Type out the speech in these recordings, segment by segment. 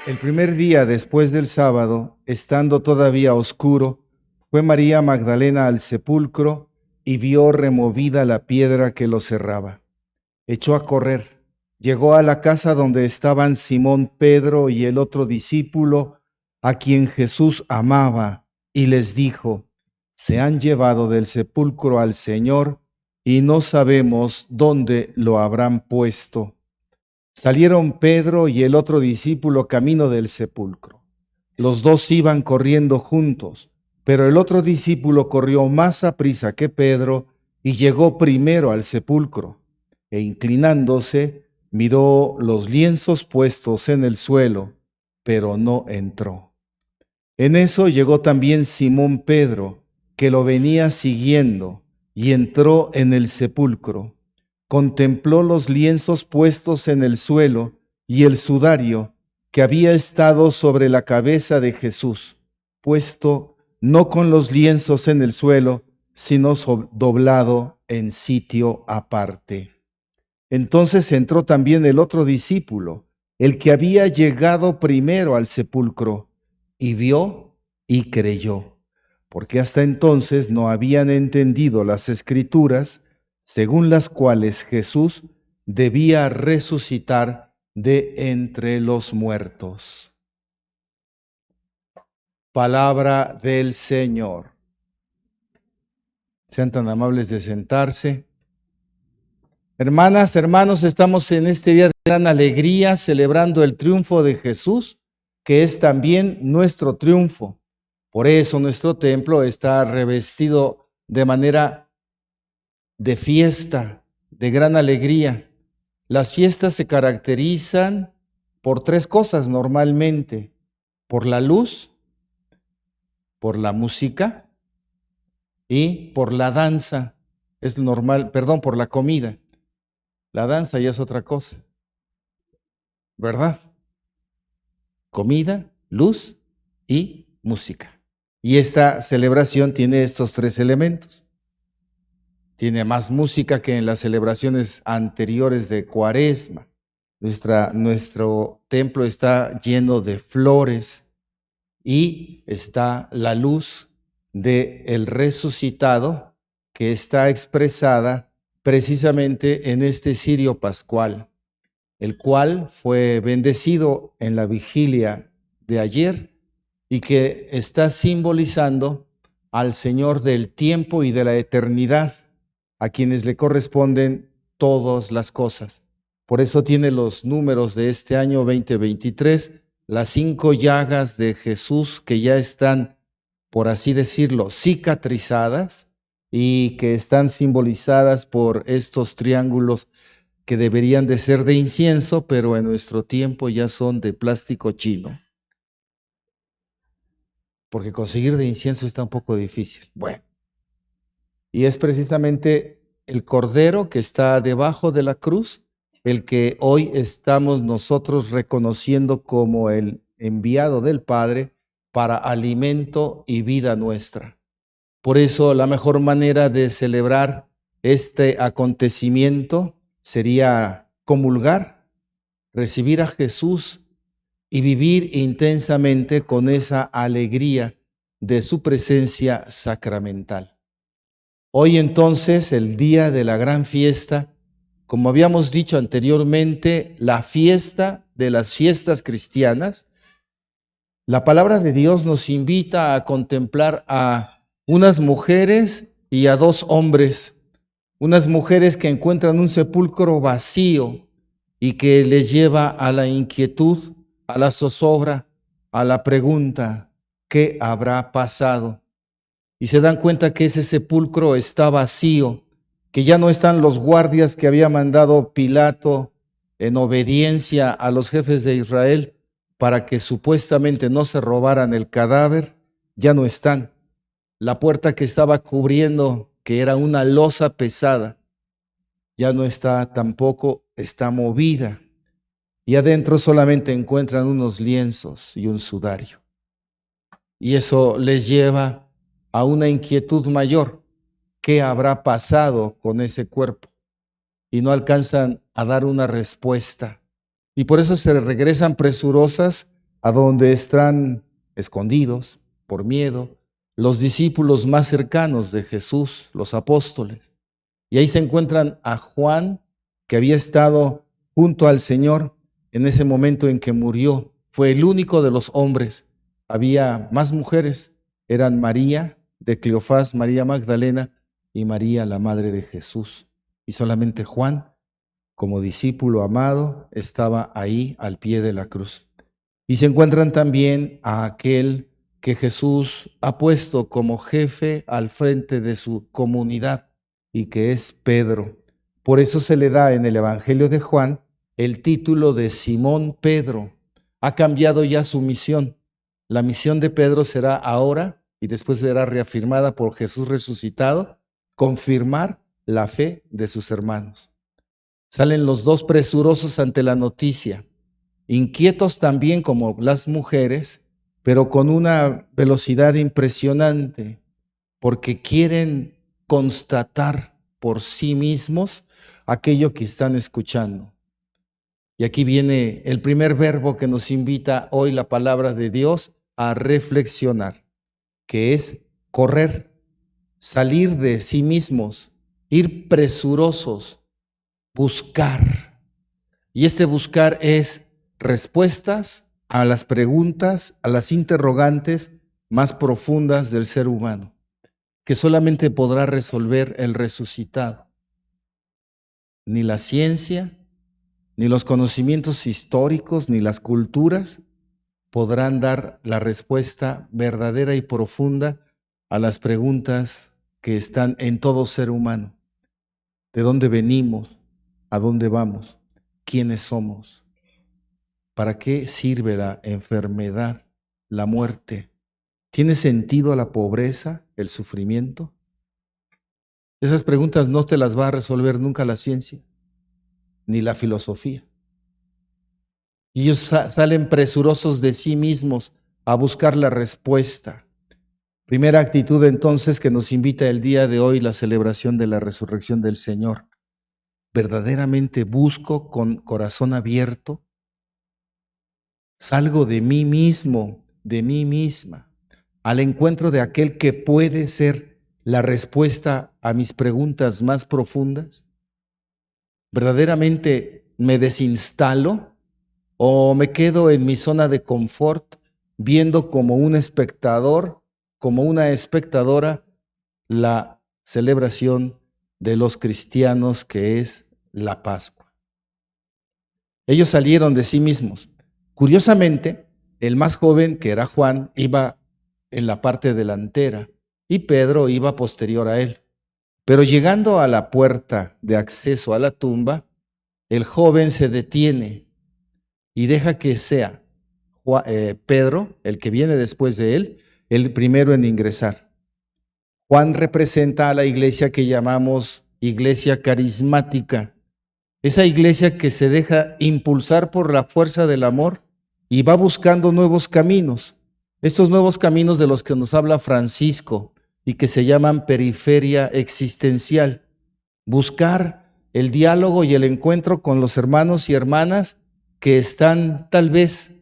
El primer día después del sábado, estando todavía oscuro, fue María Magdalena al sepulcro y vio removida la piedra que lo cerraba. Echó a correr, llegó a la casa donde estaban Simón Pedro y el otro discípulo, a quien Jesús amaba, y les dijo: se han llevado del sepulcro al Señor y no sabemos dónde lo habrán puesto. Salieron Pedro y el otro discípulo camino del sepulcro. Los dos iban corriendo juntos, pero el otro discípulo corrió más aprisa que Pedro y llegó primero al sepulcro, e inclinándose, miró los lienzos puestos en el suelo, pero no entró. En eso llegó también Simón Pedro, que lo venía siguiendo, y entró en el sepulcro. Contempló los lienzos puestos en el suelo y el sudario que había estado sobre la cabeza de Jesús, puesto no con los lienzos en el suelo, sino doblado en sitio aparte. Entonces entró también el otro discípulo, el que había llegado primero al sepulcro, y vio y creyó, porque hasta entonces no habían entendido las Escrituras, según las cuales Jesús debía resucitar de entre los muertos. Palabra del Señor. Sean tan amables de sentarse. Hermanas, hermanos, estamos en este día de gran alegría celebrando el triunfo de Jesús, que es también nuestro triunfo. Por eso nuestro templo está revestido de manera de fiesta, de gran alegría. Las fiestas se caracterizan por tres cosas normalmente: por la luz, por la música y por la danza. Es normal, perdón, por la comida. La danza ya es otra cosa, ¿verdad? Comida, luz y música. Y esta celebración tiene estos tres elementos. Tiene más música que en las celebraciones anteriores de Cuaresma. Nuestro templo está lleno de flores y está la luz del resucitado, que está expresada precisamente en este cirio pascual, el cual fue bendecido en la vigilia de ayer y que está simbolizando al Señor del tiempo y de la eternidad, a quienes le corresponden todas las cosas. Por eso tiene los números de este año 2023, las 5 llagas de Jesús que ya están, por así decirlo, cicatrizadas y que están simbolizadas por estos triángulos que deberían de ser de incienso, pero en nuestro tiempo ya son de plástico chino. Porque conseguir de incienso está un poco difícil. Bueno, y es precisamente el Cordero que está debajo de la cruz, el que hoy estamos nosotros reconociendo como el enviado del Padre para alimento y vida nuestra. Por eso la mejor manera de celebrar este acontecimiento sería comulgar, recibir a Jesús y vivir intensamente con esa alegría de su presencia sacramental. Hoy entonces, el día de la gran fiesta, como habíamos dicho anteriormente, la fiesta de las fiestas cristianas, la palabra de Dios nos invita a contemplar a unas mujeres y a 2 hombres, unas mujeres que encuentran un sepulcro vacío y que les lleva a la inquietud, a la zozobra, a la pregunta: ¿qué habrá pasado? Y se dan cuenta que ese sepulcro está vacío, que ya no están los guardias que había mandado Pilato en obediencia a los jefes de Israel para que supuestamente no se robaran el cadáver, ya no están. La puerta que estaba cubriendo, que era una losa pesada, ya no está tampoco, está movida. Y adentro solamente encuentran unos lienzos y un sudario. Y eso les lleva a una inquietud mayor: ¿qué habrá pasado con ese cuerpo? Y no alcanzan a dar una respuesta. Y por eso se regresan presurosas a donde están escondidos por miedo los discípulos más cercanos de Jesús, los apóstoles. Y ahí se encuentran a Juan, que había estado junto al Señor en ese momento en que murió. Fue el único de los hombres. Había más mujeres. Eran María de Cleofás, María Magdalena y María, la madre de Jesús. Y solamente Juan, como discípulo amado, estaba ahí al pie de la cruz. Y se encuentran también a aquel que Jesús ha puesto como jefe al frente de su comunidad y que es Pedro. Por eso se le da en el Evangelio de Juan el título de Simón Pedro. Ha cambiado ya su misión. La misión de Pedro será ahora, y después será reafirmada por Jesús resucitado, confirmar la fe de sus hermanos. Salen los dos presurosos ante la noticia, inquietos también como las mujeres, pero con una velocidad impresionante, porque quieren constatar por sí mismos aquello que están escuchando. Y aquí viene el primer verbo que nos invita hoy la palabra de Dios a reflexionar, que es correr, salir de sí mismos, ir presurosos, buscar. Y este buscar es respuestas a las preguntas, a las interrogantes más profundas del ser humano, que solamente podrá resolver el resucitado. Ni la ciencia, ni los conocimientos históricos, ni las culturas podrán dar la respuesta verdadera y profunda a las preguntas que están en todo ser humano. ¿De dónde venimos? ¿A dónde vamos? ¿Quiénes somos? ¿Para qué sirve la enfermedad, la muerte? ¿Tiene sentido la pobreza, el sufrimiento? Esas preguntas no te las va a resolver nunca la ciencia, ni la filosofía. Y ellos salen presurosos de sí mismos a buscar la respuesta. Primera actitud entonces que nos invita el día de hoy la celebración de la resurrección del Señor. ¿Verdaderamente busco con corazón abierto? Salgo de mí mismo, de mí misma, al encuentro de aquel que puede ser la respuesta a mis preguntas más profundas. ¿Verdaderamente me desinstalo o me quedo en mi zona de confort viendo como un espectador, como una espectadora, la celebración de los cristianos que es la Pascua? Ellos salieron de sí mismos. Curiosamente, el más joven, que era Juan, iba en la parte delantera y Pedro iba posterior a él. Pero llegando a la puerta de acceso a la tumba, el joven se detiene y deja que sea Pedro, el que viene después de él, el primero en ingresar. Juan representa a la iglesia que llamamos iglesia carismática, esa iglesia que se deja impulsar por la fuerza del amor y va buscando nuevos caminos. Estos nuevos caminos de los que nos habla Francisco y que se llaman periferia existencial. Buscar el diálogo y el encuentro con los hermanos y hermanas que están tal vez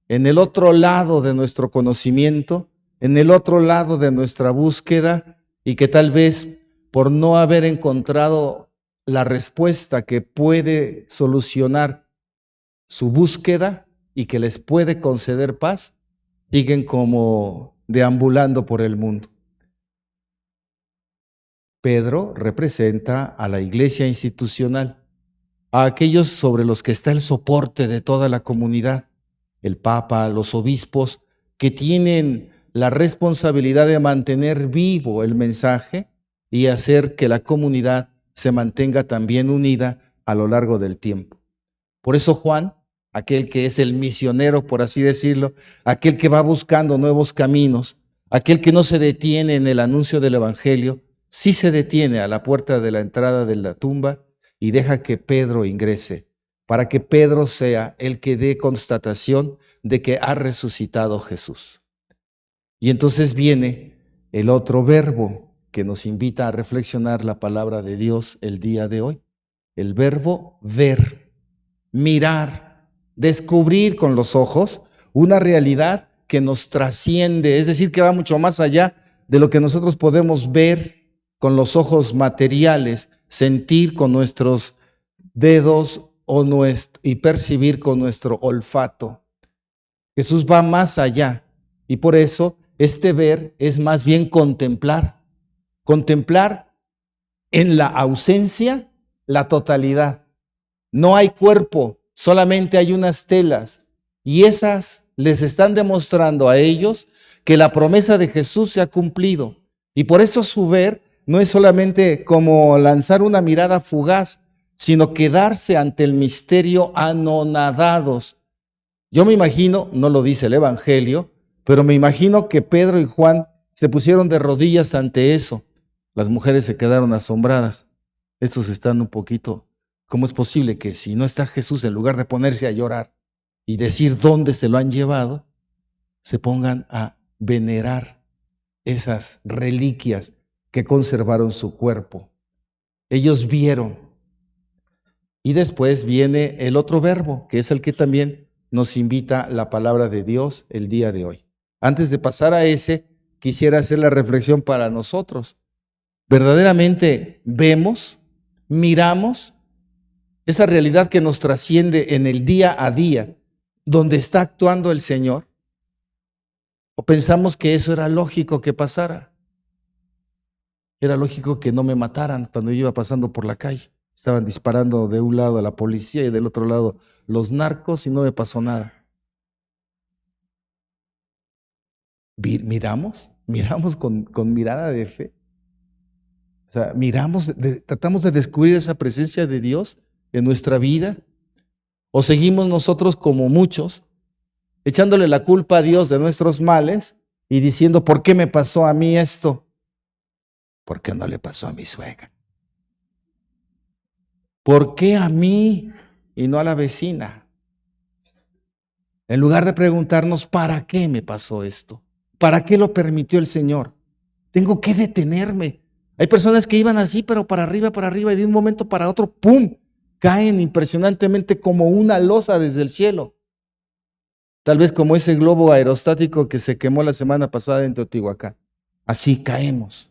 en el otro lado de nuestro conocimiento, en el otro lado de nuestra búsqueda y que tal vez por no haber encontrado la respuesta que puede solucionar su búsqueda y que les puede conceder paz, siguen como deambulando por el mundo. Pedro representa a la iglesia institucional, a aquellos sobre los que está el soporte de toda la comunidad, el Papa, los obispos, que tienen la responsabilidad de mantener vivo el mensaje y hacer que la comunidad se mantenga también unida a lo largo del tiempo. Por eso Juan, aquel que es el misionero, por así decirlo, aquel que va buscando nuevos caminos, aquel que no se detiene en el anuncio del evangelio, sí se detiene a la puerta de la entrada de la tumba y deja que Pedro ingrese, para que Pedro sea el que dé constatación de que ha resucitado Jesús. Y entonces viene el otro verbo que nos invita a reflexionar la palabra de Dios el día de hoy, el verbo ver, mirar, descubrir con los ojos una realidad que nos trasciende, es decir, que va mucho más allá de lo que nosotros podemos ver con los ojos materiales, sentir con nuestros dedos y percibir con nuestro olfato. Jesús va más allá y por eso este ver es más bien contemplar. Contemplar en la ausencia la totalidad. No hay cuerpo, solamente hay unas telas y esas les están demostrando a ellos que la promesa de Jesús se ha cumplido. Y por eso su ver no es solamente como lanzar una mirada fugaz, sino quedarse ante el misterio anonadados. Yo me imagino, no lo dice el Evangelio, pero me imagino que Pedro y Juan se pusieron de rodillas ante eso. Las mujeres se quedaron asombradas. Estos están un poquito, ¿cómo es posible que si no está Jesús, en lugar de ponerse a llorar y decir dónde se lo han llevado, se pongan a venerar esas reliquias que conservaron su cuerpo? Ellos vieron. Y después viene el otro verbo, que es el que también nos invita la palabra de Dios el día de hoy. Antes de pasar a ese, quisiera hacer la reflexión para nosotros. ¿Verdaderamente vemos, miramos esa realidad que nos trasciende en el día a día, donde está actuando el Señor? ¿O pensamos que eso era lógico que pasara? Era lógico que no me mataran cuando yo iba pasando por la calle. Estaban disparando de un lado a la policía y del otro lado los narcos y no me pasó nada. ¿Miramos? ¿Miramos con mirada de fe? O sea, tratamos de descubrir esa presencia de Dios en nuestra vida. ¿O seguimos nosotros como muchos, echándole la culpa a Dios de nuestros males y diciendo, ¿por qué me pasó a mí esto? ¿Por qué no le pasó a mi suegra? ¿Por qué a mí y no a la vecina? En lugar de preguntarnos, ¿para qué me pasó esto? ¿Para qué lo permitió el Señor? Tengo que detenerme. Hay personas que iban así, pero para arriba, y de un momento para otro, ¡pum!, caen impresionantemente como una losa desde el cielo. Tal vez como ese globo aerostático que se quemó la semana pasada en Teotihuacán. Así caemos.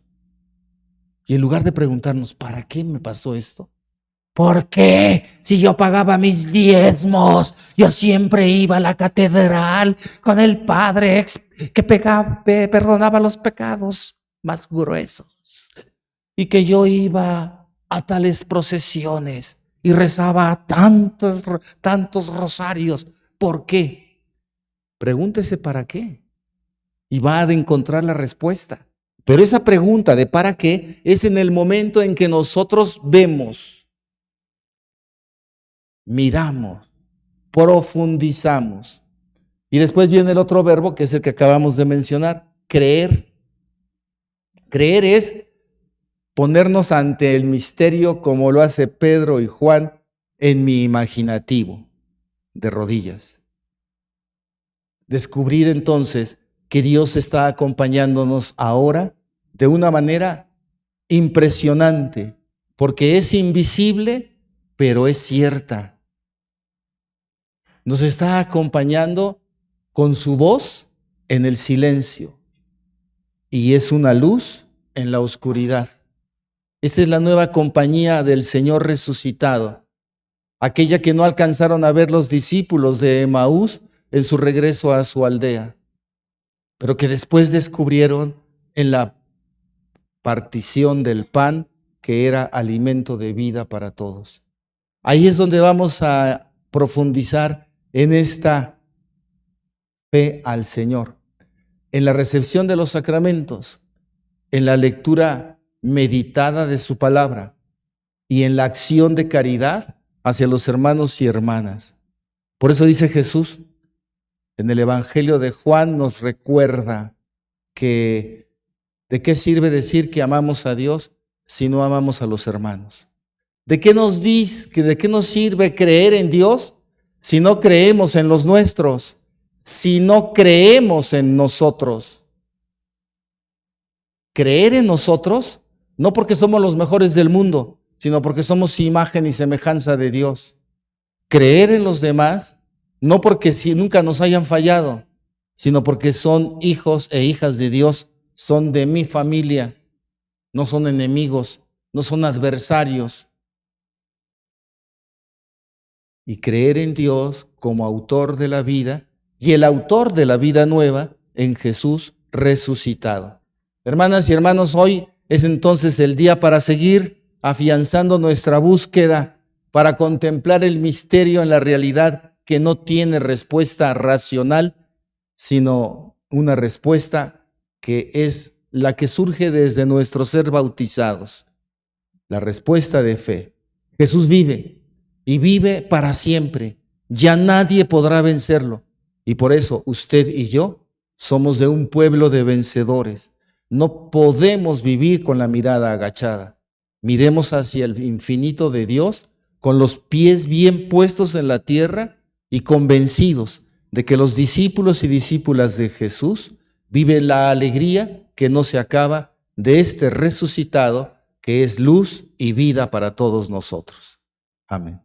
Y en lugar de preguntarnos, ¿para qué me pasó esto? ¿Por qué? Si yo pagaba mis diezmos, yo siempre iba a la catedral con el Padre que perdonaba los pecados más gruesos. Y que yo iba a tales procesiones y rezaba tantos rosarios. ¿Por qué? Pregúntese para qué y va a encontrar la respuesta. Pero esa pregunta de para qué es en el momento en que nosotros vemos, miramos, profundizamos. Y después viene el otro verbo que es el que acabamos de mencionar, creer. Creer es ponernos ante el misterio como lo hace Pedro y Juan en mi imaginativo, de rodillas. Descubrir entonces que Dios está acompañándonos ahora de una manera impresionante, porque es invisible, pero es cierta. Nos está acompañando con su voz en el silencio y es una luz en la oscuridad. Esta es la nueva compañía del Señor resucitado, aquella que no alcanzaron a ver los discípulos de Emaús en su regreso a su aldea, pero que después descubrieron en la partición del pan que era alimento de vida para todos. Ahí es donde vamos a profundizar en esta fe al Señor, en la recepción de los sacramentos, en la lectura meditada de su palabra y en la acción de caridad hacia los hermanos y hermanas. Por eso dice Jesús, en el Evangelio de Juan nos recuerda que ¿de qué sirve decir que amamos a Dios si no amamos a los hermanos? ¿De qué nos sirve creer en Dios si no creemos en los nuestros? Si no creemos en nosotros. Creer en nosotros, no porque somos los mejores del mundo, sino porque somos imagen y semejanza de Dios. Creer en los demás no porque si nunca nos hayan fallado, sino porque son hijos e hijas de Dios, son de mi familia, no son enemigos, no son adversarios. Y creer en Dios como autor de la vida y el autor de la vida nueva en Jesús resucitado. Hermanas y hermanos, hoy es entonces el día para seguir afianzando nuestra búsqueda, para contemplar el misterio en la realidad que no tiene respuesta racional, sino una respuesta que es la que surge desde nuestro ser bautizados, la respuesta de fe. Jesús vive y vive para siempre. Ya nadie podrá vencerlo. Y por eso usted y yo somos de un pueblo de vencedores. No podemos vivir con la mirada agachada. Miremos hacia el infinito de Dios con los pies bien puestos en la tierra y convencidos de que los discípulos y discípulas de Jesús viven la alegría que no se acaba de este resucitado que es luz y vida para todos nosotros. Amén.